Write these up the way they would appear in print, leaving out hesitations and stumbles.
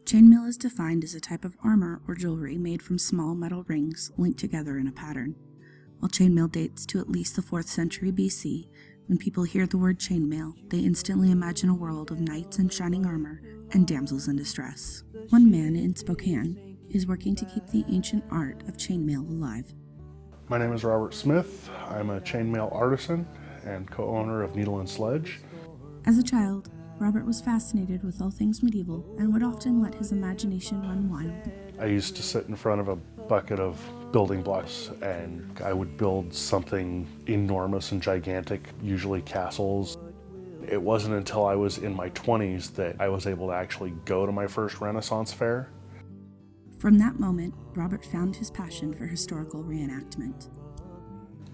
Chainmail is defined as a type of armor or jewelry made from small metal rings linked together in a pattern. While chainmail dates to at least the 4th century BC, when people hear the word chainmail, they instantly imagine a world of knights in shining armor and damsels in distress. One man in Spokane is working to keep the ancient art of chainmail alive. My name is Robert Smith. I'm a chainmail artisan and co-owner of Newlun Sledge. As a child, Robert was fascinated with all things medieval and would often let his imagination run wild. I used to sit in front of a bucket of building blocks and I would build something enormous and gigantic, usually castles. It wasn't until I was in my 20s that I was able to actually go to my first Renaissance fair. From that moment, Robert found his passion for historical reenactment.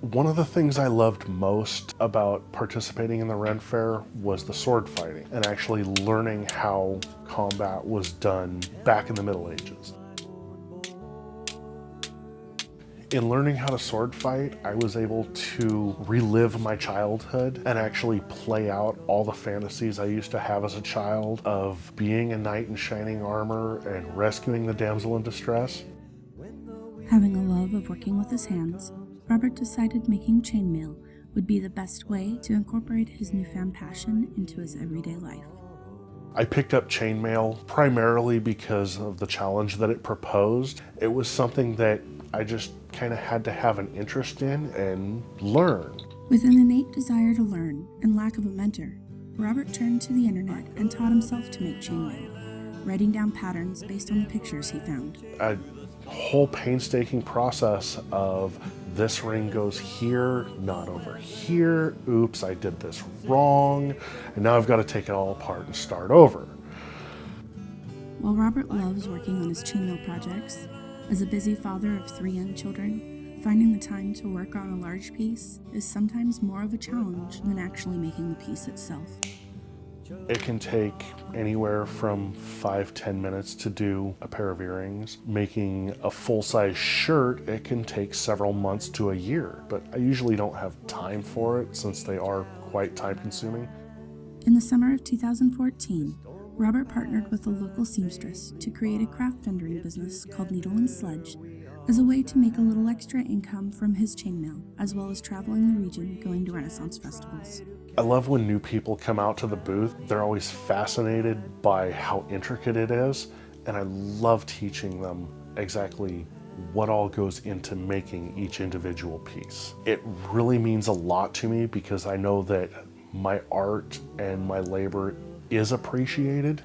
One of the things I loved most about participating in the Ren Fair was the sword fighting and actually learning how combat was done back in the Middle Ages. In learning how to sword fight, I was able to relive my childhood and actually play out all the fantasies I used to have as a child of being a knight in shining armor and rescuing the damsel in distress. Having a love of working with his hands, Robert decided making chainmail would be the best way to incorporate his newfound passion into his everyday life. I picked up chainmail primarily because of the challenge that it proposed. It was something that I just kind of had to have an interest in and learn. With an innate desire to learn and lack of a mentor, Robert turned to the internet and taught himself to make chainmail, writing down patterns based on the pictures he found. A whole painstaking process of this ring goes here, not over here, oops, I did this wrong, and now I've got to take it all apart and start over. While Robert loves working on his chainmail projects, as a busy father of 3 young children, finding the time to work on a large piece is sometimes more of a challenge than actually making the piece itself. It can take anywhere from 5-10 minutes to do a pair of earrings. Making a full-size shirt, it can take several months to a year, but I usually don't have time for it since they are quite time-consuming. In the summer of 2014, Robert partnered with a local seamstress to create a craft vending business called Newlun Sledge as a way to make a little extra income from his chainmail, as well as traveling the region going to Renaissance festivals. I love when new people come out to the booth. They're always fascinated by how intricate it is, and I love teaching them exactly what all goes into making each individual piece. It really means a lot to me because I know that my art and my labor is appreciated.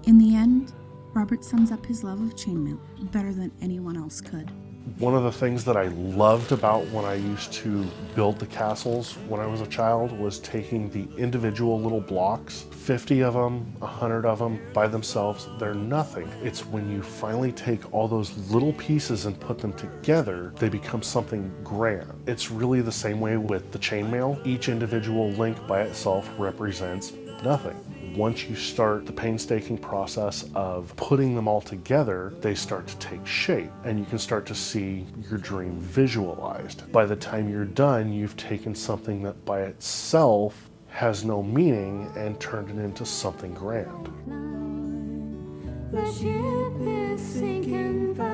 In the end, Robert sums up his love of chainmail better than anyone else could. One of the things that I loved about when I used to build the castles when I was a child was taking the individual little blocks, 50 of them, 100 of them by themselves, they're nothing. It's when you finally take all those little pieces and put them together, they become something grand. It's really the same way with the chainmail. Each individual link by itself represents nothing. Once you start the painstaking process of putting them all together, they start to take shape and you can start to see your dream visualized. By the time you're done, you've taken something that by itself has no meaning and turned it into something grand. The ship is sinking fast.